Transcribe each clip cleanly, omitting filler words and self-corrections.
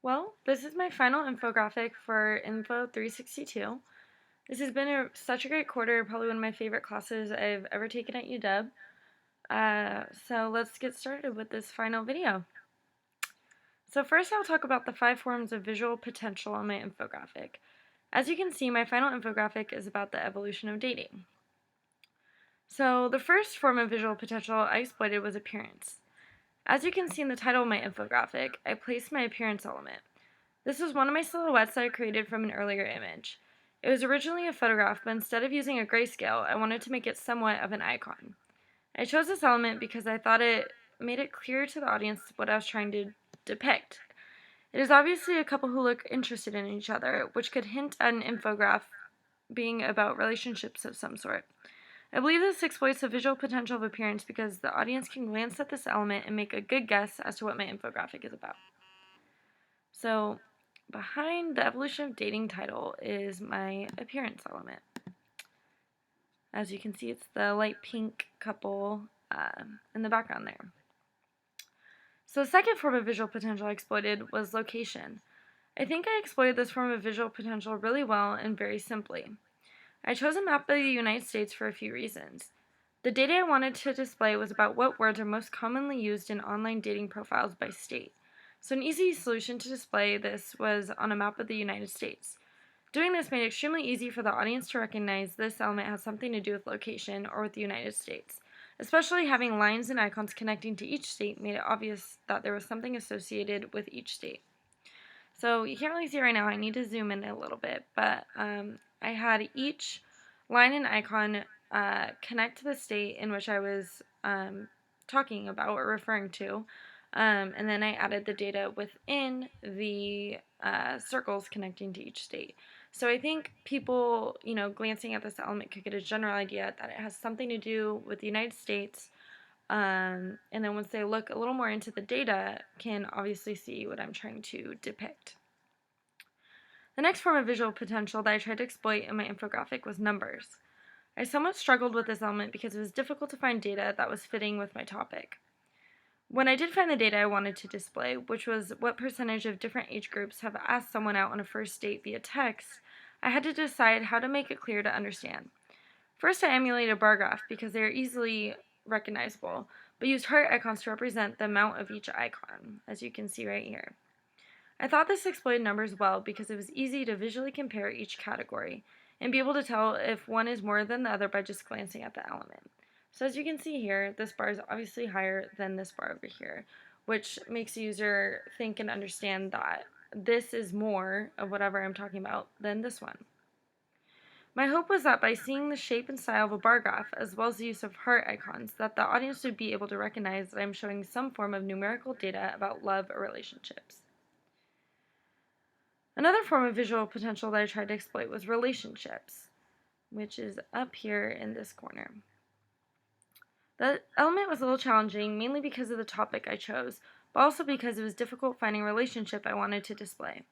Well, this is my final infographic for Info 362. This has been such a great quarter, probably one of my favorite classes I've ever taken at UW. So let's get started with this final video. So first I'll talk about the 5 forms of visual potential on my infographic. As you can see, my final infographic is about the evolution of dating. So the first form of visual potential I exploited was appearance. As you can see in the title of my infographic, I placed my appearance element. This was one of my silhouettes that I created from an earlier image. It was originally a photograph, but instead of using a grayscale, I wanted to make it somewhat of an icon. I chose this element because I thought it made it clear to the audience what I was trying to depict. It is obviously a couple who look interested in each other, which could hint at an infograph being about relationships of some sort. I believe this exploits the visual potential of appearance because the audience can glance at this element and make a good guess as to what my infographic is about. So, behind the evolution of dating title is my appearance element. As you can see, it's the light pink couple in the background there. So the second form of visual potential I exploited was location. I think I exploited this form of visual potential really well and very simply. I chose a map of the United States for a few reasons. The data I wanted to display was about what words are most commonly used in online dating profiles by state. So an easy solution to display this was on a map of the United States. Doing this made it extremely easy for the audience to recognize this element has something to do with location or with the United States. Especially having lines and icons connecting to each state made it obvious that there was something associated with each state. So you can't really see right now, I need to zoom in a little bit, but I had each line and icon connect to the state in which I was talking about or referring to, and then I added the data within the circles connecting to each state. So I think people, glancing at this element could get a general idea that it has something to do with the United States, and then once they look a little more into the data, can obviously see what I'm trying to depict. The next form of visual potential that I tried to exploit in my infographic was numbers. I somewhat struggled with this element because it was difficult to find data that was fitting with my topic. When I did find the data I wanted to display, which was what percentage of different age groups have asked someone out on a first date via text, I had to decide how to make it clear to understand. First, I emulated a bar graph because they are easily recognizable, but used heart icons to represent the amount of each icon, as you can see right here. I thought this exploited numbers well because it was easy to visually compare each category and be able to tell if one is more than the other by just glancing at the element. So as you can see here, this bar is obviously higher than this bar over here, which makes the user think and understand that this is more of whatever I'm talking about than this one. My hope was that by seeing the shape and style of a bar graph, as well as the use of heart icons, that the audience would be able to recognize that I'm showing some form of numerical data about love or relationships. Another form of visual potential that I tried to exploit was relationships, which is up here in this corner. The element was a little challenging, mainly because of the topic I chose, but also because it was difficult finding a relationship I wanted to display.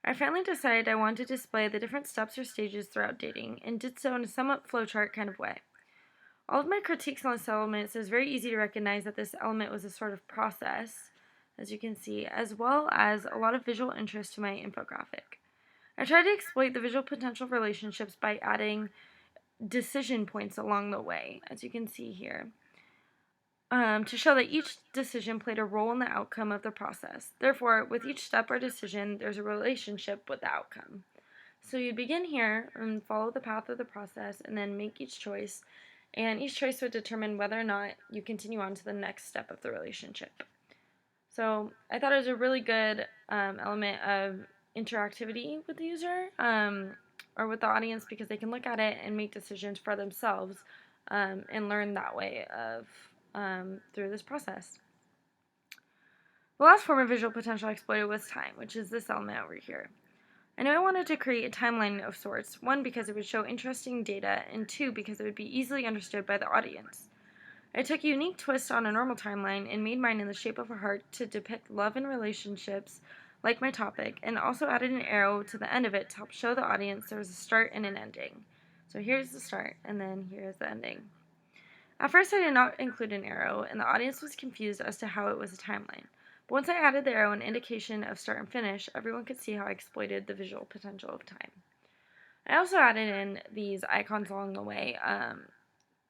I finally decided I wanted to display the different steps or stages throughout dating, and did so in a somewhat flowchart kind of way. All of my critiques on this element, so it's very easy to recognize that this element was a sort of process, as you can see, as well as a lot of visual interest to my infographic. I tried to exploit the visual potential of relationships by adding decision points along the way, as you can see here, to show that each decision played a role in the outcome of the process. Therefore, with each step or decision, there's a relationship with the outcome. So you'd begin here and follow the path of the process and then make each choice, and each choice would determine whether or not you continue on to the next step of the relationship. So I thought it was a really good element of interactivity with the user, or with the audience, because they can look at it and make decisions for themselves, and learn that way of through this process. The last form of visual potential I exploited was time, which is this element over here. I knew I wanted to create a timeline of sorts, one because it would show interesting data, and two because it would be easily understood by the audience. I took a unique twist on a normal timeline and made mine in the shape of a heart to depict love and relationships like my topic, and also added an arrow to the end of it to help show the audience there was a start and an ending. So here's the start, and then here's the ending. At first I did not include an arrow, and the audience was confused as to how it was a timeline. But once I added the arrow and indication of start and finish, everyone could see how I exploited the visual potential of time. I also added in these icons along the way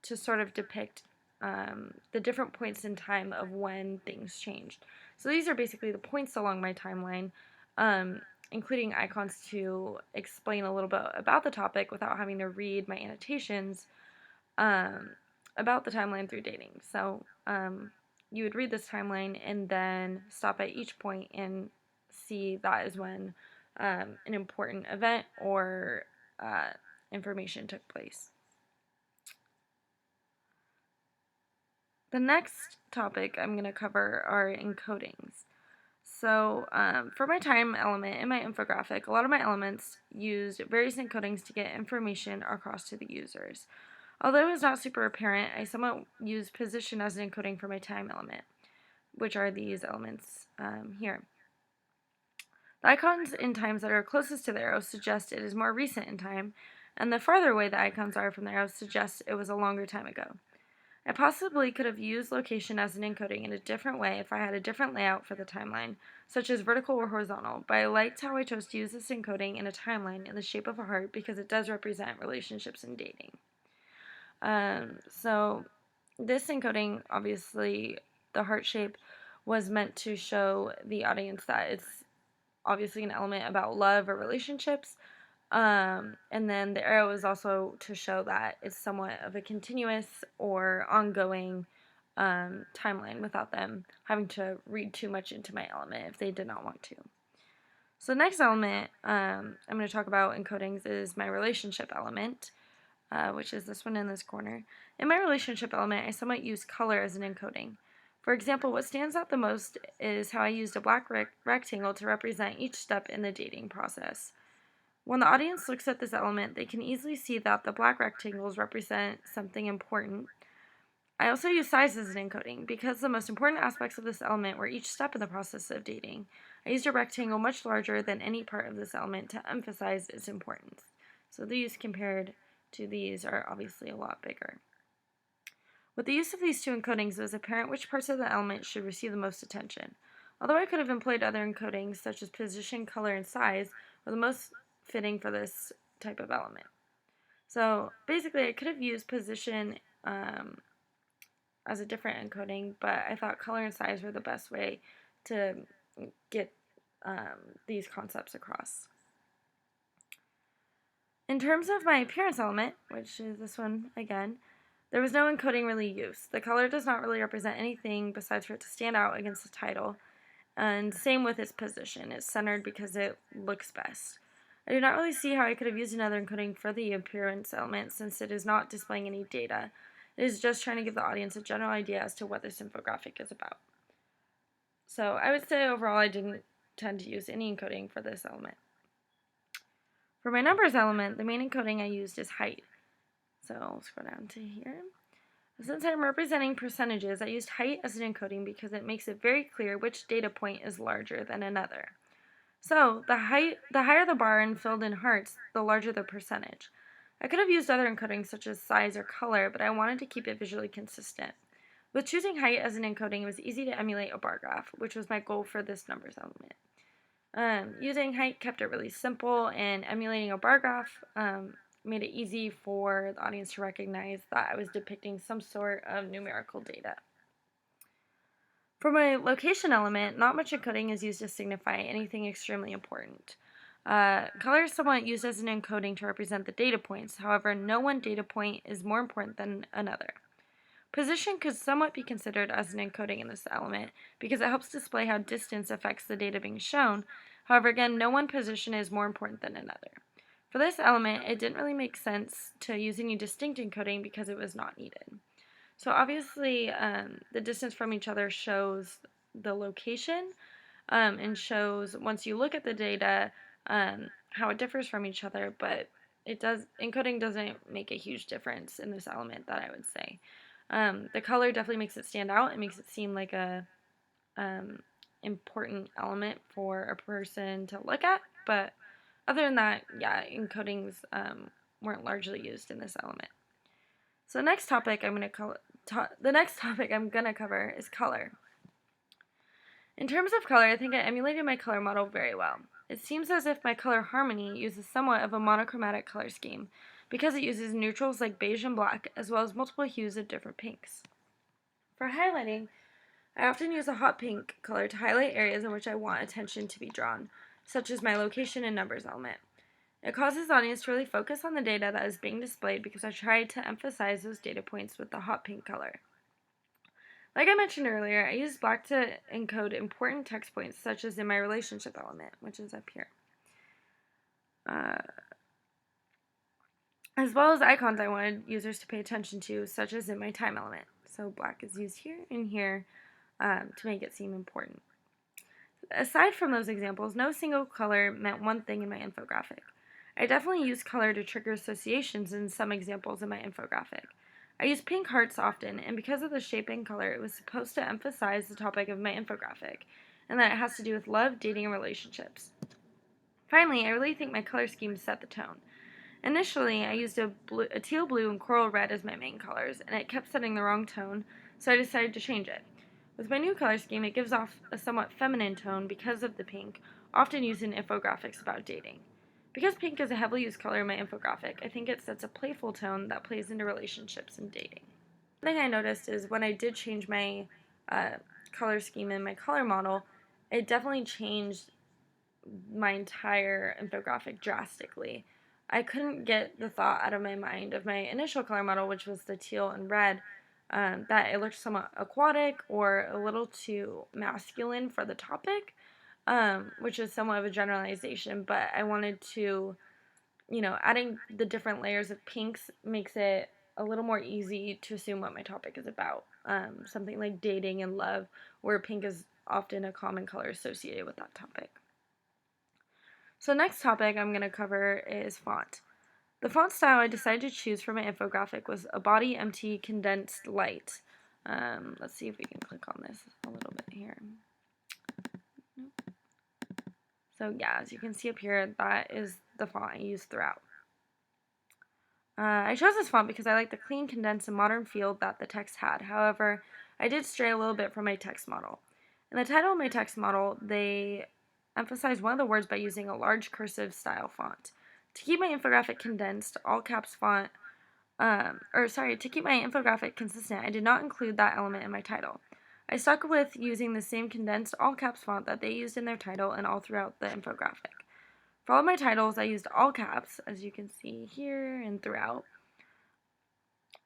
to sort of depict the different points in time of when things changed. So these are basically the points along my timeline, including icons to explain a little bit about the topic without having to read my annotations about the timeline through dating. So you would read this timeline and then stop at each point and see that is when an important event or information took place. The next topic I'm going to cover are encodings. So for my time element in my infographic, a lot of my elements used various encodings to get information across to the users. Although it was not super apparent, I somewhat used position as an encoding for my time element, which are these elements here. The icons in times that are closest to the arrow suggest it is more recent in time, and the farther away the icons are from the arrow suggests it was a longer time ago. I possibly could have used location as an encoding in a different way if I had a different layout for the timeline, such as vertical or horizontal, but I liked how I chose to use this encoding in a timeline in the shape of a heart because it does represent relationships and dating. So this encoding, obviously, the heart shape was meant to show the audience that it's obviously an element about love or relationships. And then the arrow is also to show that it's somewhat of a continuous or ongoing timeline without them having to read too much into my element if they did not want to. So the next element I'm going to talk about encodings is my relationship element, which is this one in this corner. In my relationship element, I somewhat use color as an encoding. For example, what stands out the most is how I used a black rectangle to represent each step in the dating process. When the audience looks at this element, they can easily see that the black rectangles represent something important. I also use size as an encoding because the most important aspects of this element were each step in the process of dating. I used a rectangle much larger than any part of this element to emphasize its importance. So these compared to these are obviously a lot bigger. With the use of these two encodings, it was apparent which parts of the element should receive the most attention. Although I could have employed other encodings such as position, color, and size, were the most fitting for this type of element. So basically I could have used position as a different encoding, but I thought color and size were the best way to get these concepts across. In terms of my appearance element, which is this one again, there was no encoding really used. The color does not really represent anything besides for it to stand out against the title, and same with its position. It's centered because it looks best. I do not really see how I could have used another encoding for the appearance element since it is not displaying any data. It is just trying to give the audience a general idea as to what this infographic is about. So I would say overall I didn't tend to use any encoding for this element. For my numbers element, the main encoding I used is height. So I'll scroll down to here. Since I'm representing percentages, I used height as an encoding because it makes it very clear which data point is larger than another. So the higher the bar and filled in hearts, the larger the percentage. I could have used other encodings such as size or color, but I wanted to keep it visually consistent. With choosing height as an encoding, it was easy to emulate a bar graph, which was my goal for this numbers element. Using height kept it really simple, and emulating a bar graph made it easy for the audience to recognize that I was depicting some sort of numerical data. For my location element, not much encoding is used to signify anything extremely important. Color is somewhat used as an encoding to represent the data points. However, no one data point is more important than another. Position could somewhat be considered as an encoding in this element because it helps display how distance affects the data being shown. However, again, no one position is more important than another. For this element, it didn't really make sense to use any distinct encoding because it was not needed. So obviously, the distance from each other shows the location and shows, once you look at the data, how it differs from each other, but encoding doesn't make a huge difference in this element, that I would say. The color definitely makes it stand out. It makes it seem like a important element for a person to look at, but other than that, yeah, encodings weren't largely used in this element. So the next topic I'm going to cover is color. In terms of color, I think I emulated my color model very well. It seems as if my color harmony uses somewhat of a monochromatic color scheme, because it uses neutrals like beige and black, as well as multiple hues of different pinks. For highlighting, I often use a hot pink color to highlight areas in which I want attention to be drawn, such as my location and numbers element. It causes the audience to really focus on the data that is being displayed because I tried to emphasize those data points with the hot pink color. Like I mentioned earlier, I use black to encode important text points, such as in my relationship element, which is up here. As well as icons I wanted users to pay attention to, such as in my time element. So black is used here and here to make it seem important. Aside from those examples, no single color meant one thing in my infographic. I definitely use color to trigger associations in some examples in my infographic. I use pink hearts often, and because of the shape and color, it was supposed to emphasize the topic of my infographic, and that it has to do with love, dating, and relationships. Finally, I really think my color scheme set the tone. Initially, I used a teal blue and coral red as my main colors, and it kept setting the wrong tone, so I decided to change it. With my new color scheme, it gives off a somewhat feminine tone because of the pink, often used in infographics about dating. Because pink is a heavily used color in my infographic, I think it sets a playful tone that plays into relationships and dating. One thing I noticed is when I did change my color scheme in my color model, it definitely changed my entire infographic drastically. I couldn't get the thought out of my mind of my initial color model, which was the teal and red, that it looked somewhat aquatic or a little too masculine for the topic, which is somewhat of a generalization, but I wanted to, adding the different layers of pinks makes it a little more easy to assume what my topic is about. Something like dating and love, where pink is often a common color associated with that topic. So next topic I'm going to cover is font. The font style I decided to choose for my infographic was a body empty condensed light. Let's see if we can click on this a little bit here. So yeah, as you can see up here, that is the font I use throughout. I chose this font because I like the clean, condensed, and modern feel that the text had. However, I did stray a little bit from my text model. In the title of my text model, they emphasized one of the words by using a large cursive style font. To keep my infographic condensed, all caps font, to keep my infographic consistent, I did not include that element in my title. I stuck with using the same condensed all caps font that they used in their title and all throughout the infographic. For all of my titles, I used all caps, as you can see here and throughout.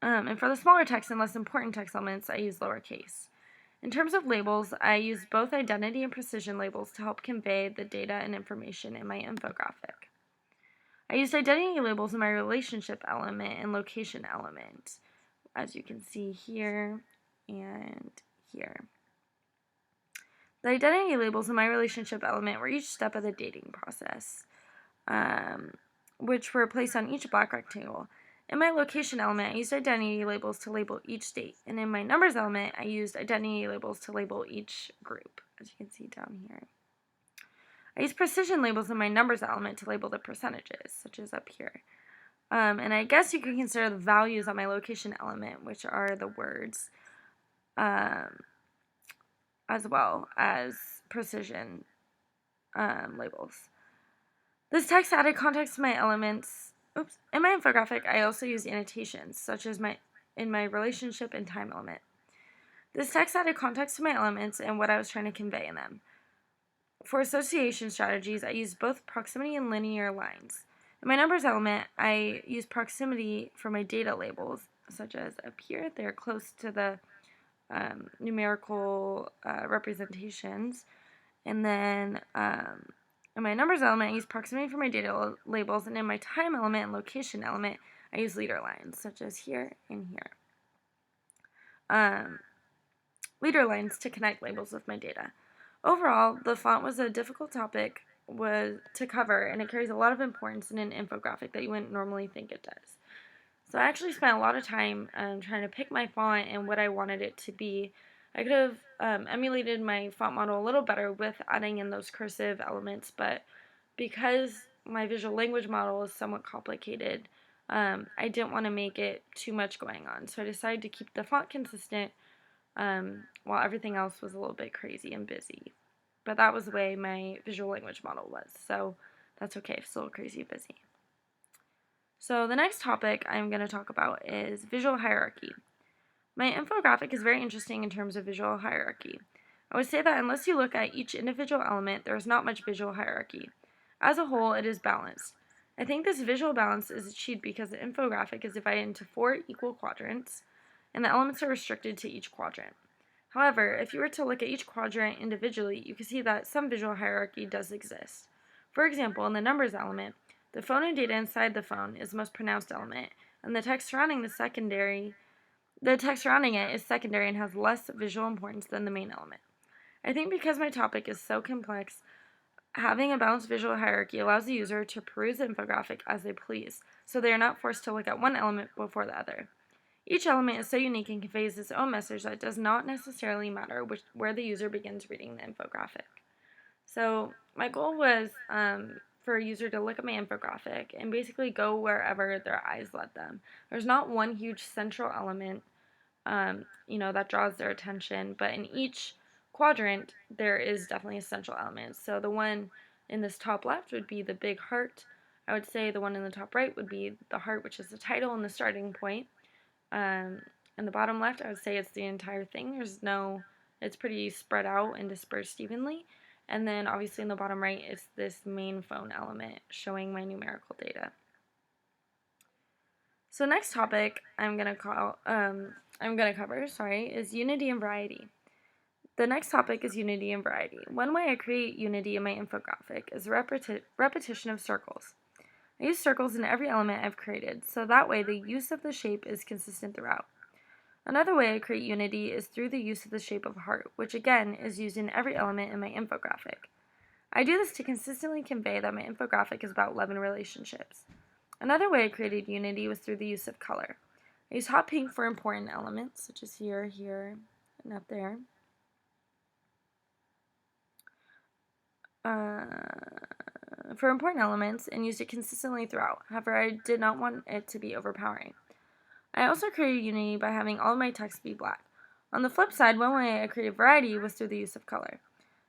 And for the smaller text and less important text elements, I used lowercase. In terms of labels, I used both identity and precision labels to help convey the data and information in my infographic. I used identity labels in my relationship element and location element, as you can see here and here. The identity labels in my relationship element were each step of the dating process, which were placed on each black rectangle. In my location element, I used identity labels to label each date, and in my numbers element, I used identity labels to label each group, as you can see down here. I used precision labels in my numbers element to label the percentages, such as up here. And I guess you could consider the values on my location element, which are the words, as well as precision labels. This text added context to my elements. In my infographic, I also use annotations, such as in my relationship and time element. This text added context to my elements and what I was trying to convey in them. For association strategies, I used both proximity and linear lines. In my numbers element, I use proximity for my data labels, such as up here. They're close to the numerical representations. And then in my numbers element, I use proximity for my data labels, and in my time element and location element, I use leader lines, such as here and here. Leader lines to connect labels with my data. Overall, the font was a difficult topic to cover, and it carries a lot of importance in an infographic that you wouldn't normally think it does. So I actually spent a lot of time trying to pick my font and what I wanted it to be. I could have emulated my font model a little better with adding in those cursive elements, but because my visual language model is somewhat complicated, I didn't want to make it too much going on. So I decided to keep the font consistent while everything else was a little bit crazy and busy. but that was the way my visual language model was, so that's okay if it's a little crazy busy. So the next topic I'm going to talk about is visual hierarchy. My infographic is very interesting in terms of visual hierarchy. I would say that unless you look at each individual element, there is not much visual hierarchy. As a whole, it is balanced. I think this visual balance is achieved because the infographic is divided into 4 equal quadrants, and the elements are restricted to each quadrant. However, if you were to look at each quadrant individually, you can see that some visual hierarchy does exist. For example, in the numbers element, the phone and data inside the phone is the most pronounced element, and the text surrounding it is secondary and has less visual importance than the main element. I think because my topic is so complex, having a balanced visual hierarchy allows the user to peruse the infographic as they please, so they are not forced to look at one element before the other. Each element is so unique and conveys its own message that it does not necessarily matter where the user begins reading the infographic. So my goal was for a user to look at my infographic and basically go wherever their eyes led them. There's not one huge central element, that draws their attention, but in each quadrant there is definitely a central element. So the one in this top left would be the big heart. I would say the one in the top right would be the heart, which is the title and the starting point. In the bottom left, I would say it's the entire thing. It's pretty spread out and dispersed evenly. And then obviously in the bottom right is this main phone element showing my numerical data. So next topic I'm gonna cover is unity and variety. The next topic is unity and variety. One way I create unity in my infographic is repetition of circles. I use circles in every element I've created, so that way the use of the shape is consistent throughout. Another way I create unity is through the use of the shape of a heart, which again is used in every element in my infographic. I do this to consistently convey that my infographic is about love and relationships. Another way I created unity was through the use of color. I use hot pink for important elements, such as here, here, and up there. For important elements and used it consistently throughout. However, I did not want it to be overpowering. I also created unity by having all of my text be black. On the flip side, one way I created variety was through the use of color.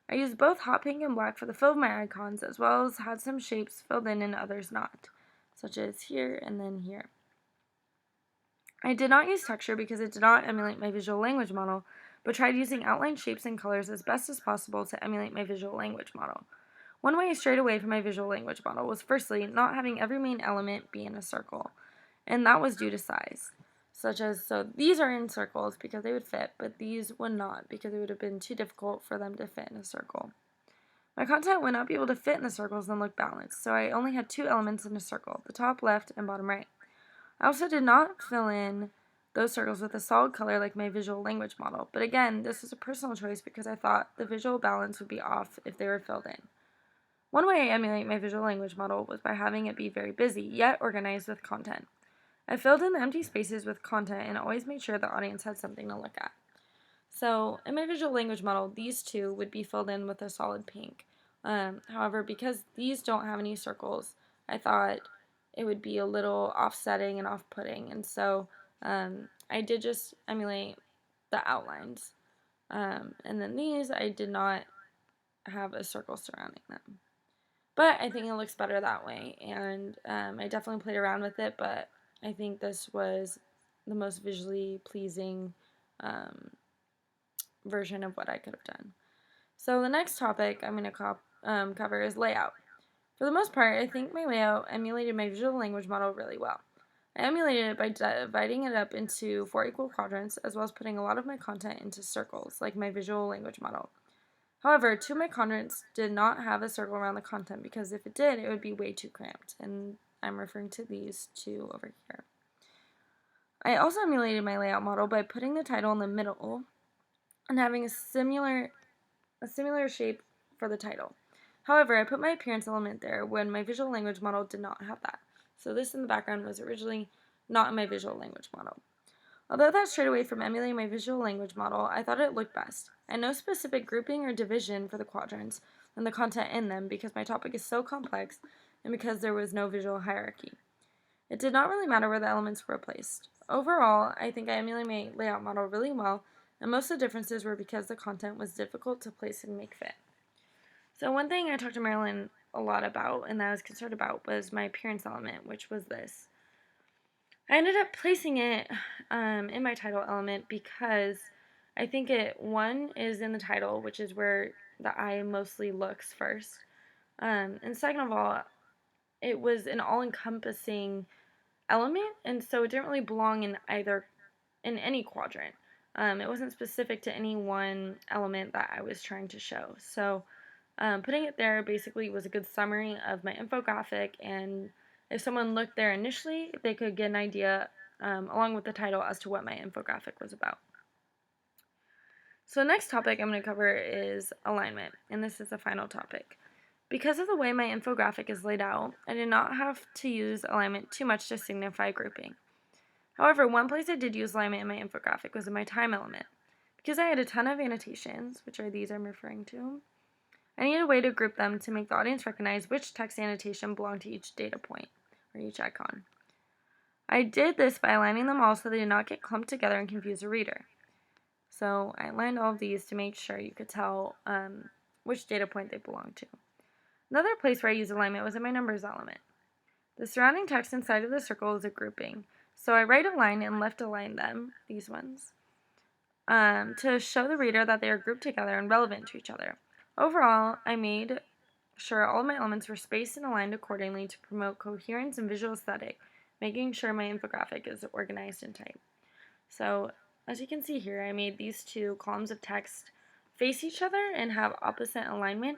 I used both hot pink and black for the fill of my icons, as well as had some shapes filled in and others not, such as here and then here. I did not use texture because it did not emulate my visual language model, but tried using outline shapes and colors as best as possible to emulate my visual language model. One way I strayed away from my visual language model was firstly not having every main element be in a circle, and that was due to size. So these are in circles because they would fit, but these would not because it would have been too difficult for them to fit in a circle. My content would not be able to fit in the circles and look balanced, so I only had 2 elements in a circle, the top left and bottom right. I also did not fill in those circles with a solid color like my visual language model, but again, this was a personal choice because I thought the visual balance would be off if they were filled in. One way I emulate my visual language model was by having it be very busy, yet organized with content. I filled in the empty spaces with content and always made sure the audience had something to look at. So, in my visual language model, these 2 would be filled in with a solid pink. However, because these don't have any circles, I thought it would be a little offsetting and off-putting, and so I did just emulate the outlines. And then these, I did not have a circle surrounding them. But I think it looks better that way, and I definitely played around with it, but I think this was the most visually pleasing version of what I could have done. So the next topic I'm going to cover is layout. For the most part, I think my layout emulated my visual language model really well. I emulated it by dividing it up into 4 equal quadrants, as well as putting a lot of my content into circles, like my visual language model. However, 2 of my quadrants did not have a circle around the content because if it did, it would be way too cramped, and I'm referring to these 2 over here. I also emulated my layout model by putting the title in the middle and having a similar shape for the title. However, I put my appearance element there when my visual language model did not have that. So this in the background was originally not in my visual language model. Although that strayed away from emulating my visual language model, I thought it looked best. I had no specific grouping or division for the quadrants and the content in them because my topic is so complex and because there was no visual hierarchy. It did not really matter where the elements were placed. Overall, I think I emulated my layout model really well, and most of the differences were because the content was difficult to place and make fit. So one thing I talked to Marilyn a lot about and that I was concerned about was my appearance element, which was this. I ended up placing it in my title element because I think one is in the title, which is where the eye mostly looks first. And second of all, it was an all-encompassing element, and so it didn't really belong in any quadrant. It wasn't specific to any one element that I was trying to show. So putting it there basically was a good summary of my infographic, and if someone looked there initially, they could get an idea along with the title as to what my infographic was about. So the next topic I'm going to cover is alignment, and this is the final topic. Because of the way my infographic is laid out, I did not have to use alignment too much to signify grouping. However, one place I did use alignment in my infographic was in my time element. Because I had a ton of annotations, which are these I'm referring to, I needed a way to group them to make the audience recognize which text annotation belonged to each data point, or each icon. I did this by aligning them all so they did not get clumped together and confuse the reader. So I aligned all of these to make sure you could tell which data point they belonged to. Another place where I used alignment was in my numbers element. The surrounding text inside of the circle is a grouping, so I right align and left align them, these ones, to show the reader that they are grouped together and relevant to each other. Overall, I made sure all of my elements were spaced and aligned accordingly to promote coherence and visual aesthetic, making sure my infographic is organized and tight. So, as you can see here, I made these two columns of text face each other and have opposite alignment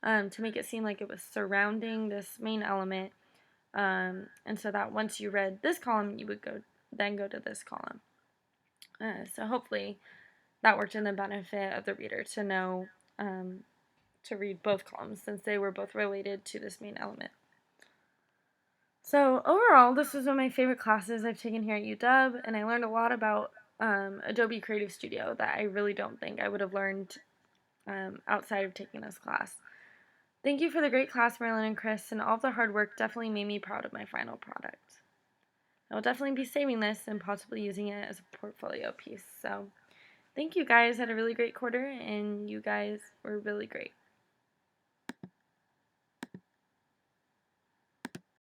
to make it seem like it was surrounding this main element, and so that once you read this column, you would then go to this column. So hopefully that worked in the benefit of the reader to know to read both columns since they were both related to this main element. So overall, this was one of my favorite classes I've taken here at UW, and I learned a lot about Adobe Creative Studio that I really don't think I would have learned outside of taking this class. Thank you for the great class, Marilyn and Chris, and all of the hard work definitely made me proud of my final product. I will definitely be saving this and possibly using it as a portfolio piece. So thank you guys. Had a really great quarter, and you guys were really great.